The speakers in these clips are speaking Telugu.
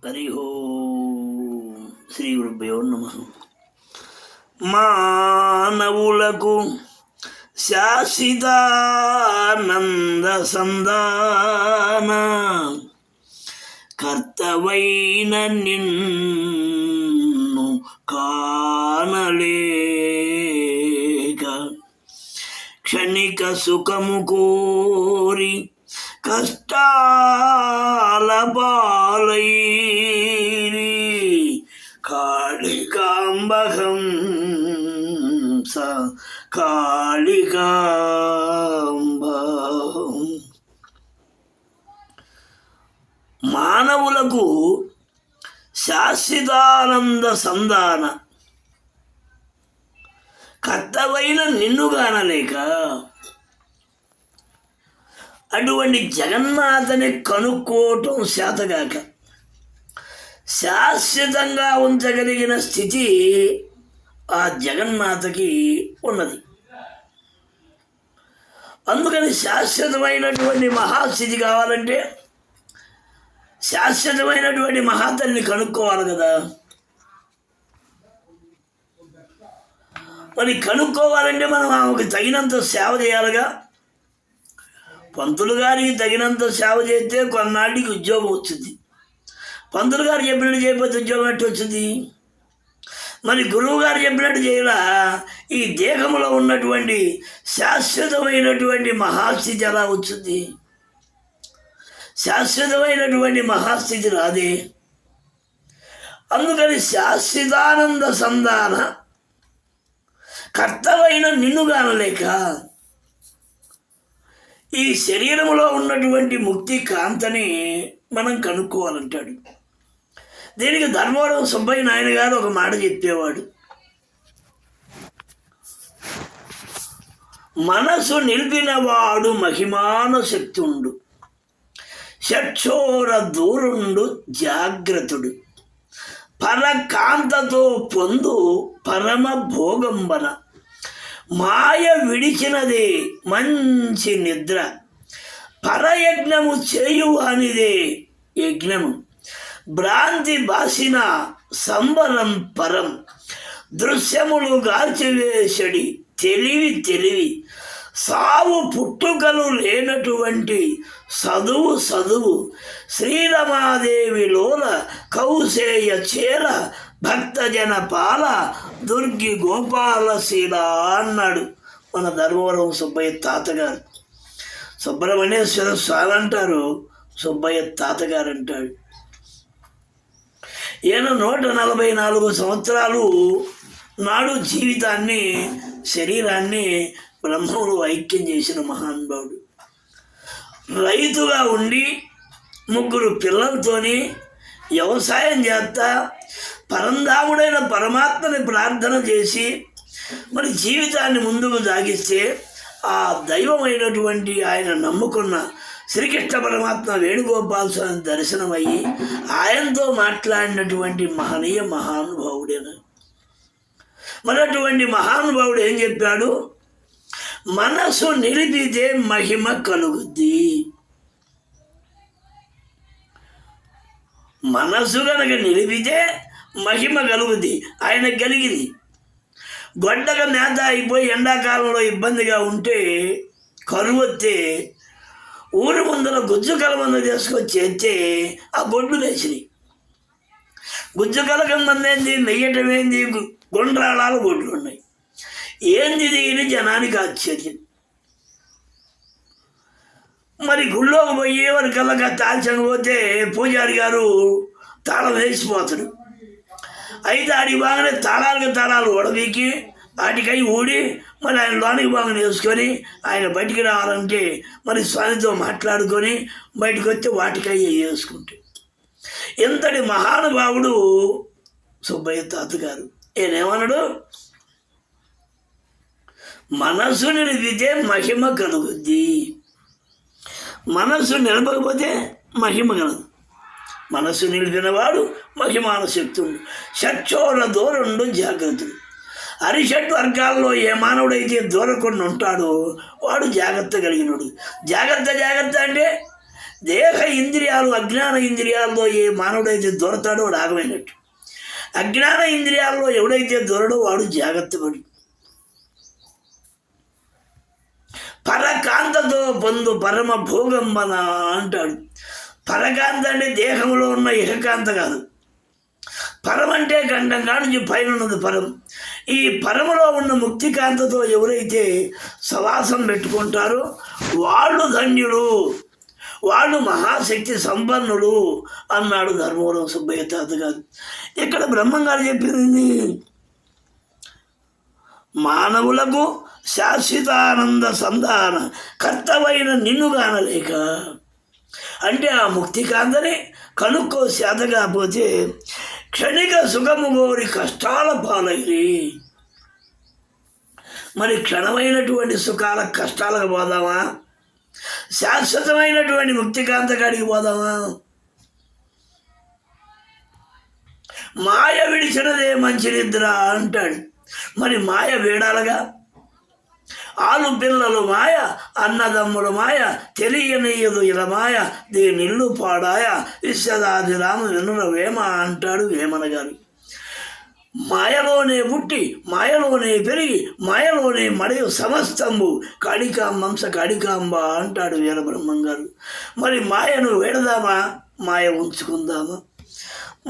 హరి ఓం శ్రీ గురుభ్యో నమః. మానవులకు శాశ్వతానంద సందాన కర్తవైన నిన్ను కానలేక క్షణిక సుఖము కోరి కష్టాల పాలైరి కాళికాంబహం కాళికాంబ. మానవులకు శాశ్వతానంద సంధాన కర్తవైన నిన్ను కానలేక అటువంటి జగన్మాతని కనుక్కోవటం శాతగాక శాశ్వతంగా ఉంచగలిగిన స్థితి ఆ జగన్మాతకి ఉన్నది. అందుకని శాశ్వతమైనటువంటి మహాస్థితి కావాలంటే శాశ్వతమైనటువంటి మహాతల్ని కనుక్కోవాలి కదా. మరి కనుక్కోవాలంటే మనం ఆమెకు తగినంత సేవ చేయాలిగా. పంతులు గారికి తగినంత సేవ చేస్తే కొన్నాళ్ళకి ఉద్యోగం వచ్చింది. పంతులు గారు చెప్పినట్టు చేయకపోతే ఉద్యోగం ఎట్టు వచ్చింది? మరి గురువు గారు చెప్పినట్టు చేయలా ఈ దేహంలో ఉన్నటువంటి శాశ్వతమైనటువంటి మహాస్థితి ఎలా వచ్చింది? శాశ్వతమైనటువంటి మహాస్థితి రాదే. అందుకని శాశ్వతానంద సంధాన కర్తవైన నిన్ను కానలేక ఈ శరీరంలో ఉన్నటువంటి ముక్తి కాంతని మనం కనుక్కోవాలంటాడు. దీనికి ధర్మవరం సుబ్బయ్య నాయన గారు ఒక మాట చెప్పేవాడు. మనసు నిలిపినవాడు మహిమాన శక్తుండు, షట్చోర దూరుండు జాగ్రత్తుడు, పరకాంతతో పొందు పరమ భోగంబన, మాయ విడిచినదే మంచి నిద్ర, పరయజ్ఞము చేయువానిదే యజ్ఞము, భ్రాంతి బాసిన సంబరం పరం, దృశ్యములు గాల్చివేసడి తెలివి, సావు పుట్టుకలు లేనటువంటి చదువు, శ్రీరమాదేవిలోన కౌసేయ చేర భక్తజన పాల దుర్గి గోపాలశీల అన్నాడు మన ధర్మవరం సుబ్బయ్య తాతగారు. సుబ్రహ్మణ్యేశ్వర స్వామి అంటారు, సుబ్బయ్య తాతగారు అంటాడు. ఈయన 144 సంవత్సరాలు నాడు జీవితాన్ని శరీరాన్ని బ్రహ్మములు ఐక్యం చేసిన మహానుభావుడు. రైతుగా ఉండి 3 పిల్లలతోని వ్యవసాయం చేస్తా పరంధాముడైన పరమాత్మని ప్రార్థన చేసి మరి జీవితాన్ని ముందుకు సాగిస్తే ఆ దైవమైనటువంటి ఆయన నమ్ముకున్న శ్రీకృష్ణ పరమాత్మ వేణుగోపాల స్వామి దర్శనమయ్యి ఆయనతో మాట్లాడినటువంటి మహనీయ మహానుభావుడేనా. మరి అటువంటి మహానుభావుడు ఏం చెప్పాడు? మనసు నిలిపితే మహిమ కలుగుద్ది. మనసు కనుక నిలిపితే మహిమ కలుగుద్ది. ఆయన కలిగింది. గొడ్డక నేత అయిపోయి ఎండాకాలంలో ఇబ్బందిగా ఉంటే కరువు వస్తే ఊరి ముందర గుజ్జు కలమంద తీసుకొచ్చి ఎత్తే ఆ గొడ్లు లేచినాయి. గుజ్జు కలకంద ఏంది, నెయ్యటం ఏంది, గుండ్రాళాలు గొడ్లు ఉన్నాయి. ఏంది ఇది జనానికి ఆశ్చర్యం. మరి గుళ్ళోకి పోయి వరకల్లా తాల్చకపోతే పూజారి గారు తాళం వేసిపోతాడు. అయితే ఆడికి బాగానే తాళాలు ఉడబీకి వాటికై ఊడి మరి ఆయన లోనికి బాగా వేసుకొని ఆయన బయటికి రావాలంటే మరి స్వామితో మాట్లాడుకొని బయటకు వస్తే వాటికై వేసుకుంటే ఎంతటి మహానుభావుడు సుబ్బయ్య తాతగారు. ఈయనేమన్నాడు? మనసు నిలిపితే మహిమ కలుగుద్ది. మనసు నిలపకపోతే మహిమ కలదు. మనసు నిలిపినవాడు మహిమాన శక్తుడు, షట్చోర దూరుండు జాగ్రత్తడు. అరిషట్ వర్గాల్లో ఏ మానవుడైతే దూరకుండా ఉంటాడో వాడు జాగ్రత్త కలిగినడు. జాగ్రత్త అంటే దేహ ఇంద్రియాలు అజ్ఞాన ఇంద్రియాల్లో ఏ మానవుడైతే దొరతాడో వాడు ఆగమైనట్టు. అజ్ఞాన ఇంద్రియాల్లో ఎవడైతే దొరడో వాడు జాగ్రత్త పడు. పరకాంతతో పొందు పరమ భోగంబన అంటాడు. పరకాంత అంటే దేహంలో ఉన్న ఇహకాంత కాదు. పరం అంటే గండం కానుంచి పైన ఉన్నది పరం. ఈ పరములో ఉన్న ముక్తికాంతతో ఎవరైతే సవాసం పెట్టుకుంటారో వాళ్ళు ధన్యుడు, వాళ్ళు మహాశక్తి సంపన్నుడు అన్నాడు ధర్మవరం సుబ్బయ్య తాత గారు. ఇక్కడ బ్రహ్మంగారు చెప్పింది మానవులకు శాశ్వతానంద సంధాన కర్తవైన నిన్ను కానలేక అంటే ఆ ముక్తికాంతని కనుక్కో శాత కాకపోతే క్షణిక సుఖము కోరి కష్టాల పాలైరి. మరి క్షణమైనటువంటి సుఖాల కష్టాలకు పోదామా? శాశ్వతమైనటువంటి ముక్తికాంత కాడికి పోదామా? మాయ విడిచినదే మంచి నిద్ర అంటాడు. మరి మాయ వీడాలగా. ఆలు పిల్లలు మాయ, అన్నదమ్ముల మాయ, తెలియనీయదు ఇలా మాయ, దీనిల్లు పాడాయ విశ్వదాదిరామ వినుర వేమ అంటాడు వేమన గారు. మాయలోనే పుట్టి మాయలోనే పెరిగి మాయలోనే మడయు సమస్తంబు కాళికాంబంశ కాళికాంబ అంటాడు వీరబ్రహ్మం గారు. మరి మాయను వేడదామా, మాయ ఉంచుకుందామా?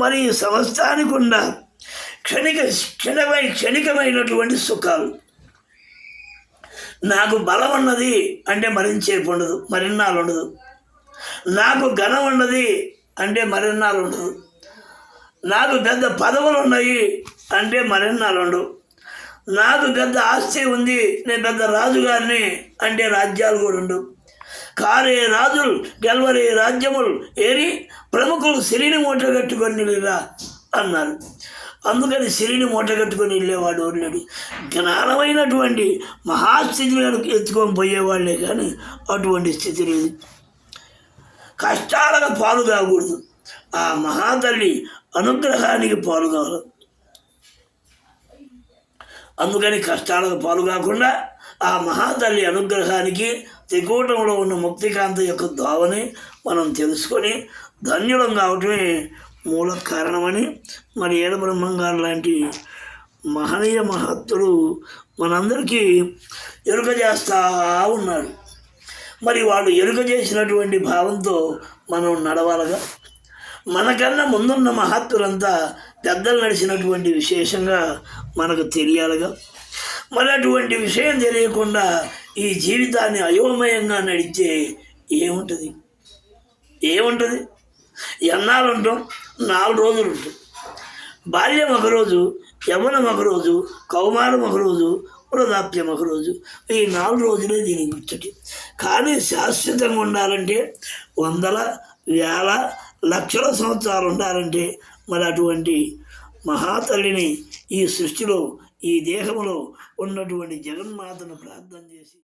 మరి సమస్తానికి ఉన్న క్షణికమైనటువంటి సుఖాలు. నాకు బలం ఉన్నది అంటే మరించేపు ఉండదు, మరిన్నాళ్ళు ఉండదు. నాకు ఘనం ఉన్నది అంటే మరిన్నాళ్ళు ఉండదు. నాకు పెద్ద పదవులు ఉన్నాయి అంటే మరిన్నాళ్ళు ఉండవు. నాకు పెద్ద ఆస్తి ఉంది, నేను పెద్ద రాజుగారిని అంటే రాజ్యాలు కూడా ఉండవు. కారే రాజులు గెలవరే రాజ్యములు ఏరి ప్రముఖులు సిరిని మూటగట్టుకొని వెళ్ళిరా అన్నారు. అందుకని సిరిని మూటగట్టుకొని వెళ్ళేవాడు లేడు. జ్ఞానమైనటువంటి మహాస్థితిని ఎత్తుకొని పోయేవాళ్ళే కానీ అటువంటి స్థితి లేదు. కష్టాలకు పాలు కాకూడదు, ఆ మహాతల్లి అనుగ్రహానికి పాలు కావాలి. అందుకని కష్టాలకు పాలు కాకుండా ఆ మహాతల్లి అనుగ్రహానికి త్రికూటంలో ఉన్న ముక్తికాంత యొక్క దోవని మనం తెలుసుకొని ధన్యులం కావటమే మూల కారణమని మరి ఏడబ్రహ్మంగారు లాంటి మహనీయ మహత్తుడు మనందరికీ ఎరుక చేస్తూ ఉన్నాడు. మరి వాడు ఎరుక చేసినటువంటి భావంతో మనం నడవాలగా. మనకన్నా ముందున్న మహత్తులంతా పెద్దలు నడిచినటువంటి విశేషంగా మనకు తెలియాలిగా. మరి అటువంటి విషయం తెలియకుండా ఈ జీవితాన్ని అయోమయంగా నడిచే ఏముంటుంది? ఎన్నాళ్ళు ఉంటాం? 4 రోజులు ఉంటాం. బాల్యం ఒకరోజు, యవ్వనం ఒకరోజు, కౌమారం ఒకరోజు, వృద్ధాప్యం ఒకరోజు. ఈ 4 రోజులే దీనికి ముచ్చటి. కానీ శాశ్వతంగా ఉండాలంటే 100, 1000, లక్షల సంవత్సరాలు ఉండాలంటే మరి అటువంటి మహాతల్లిని ఈ సృష్టిలో ఈ దేహంలో ఉన్నటువంటి జగన్మాతను ప్రార్థన చేసి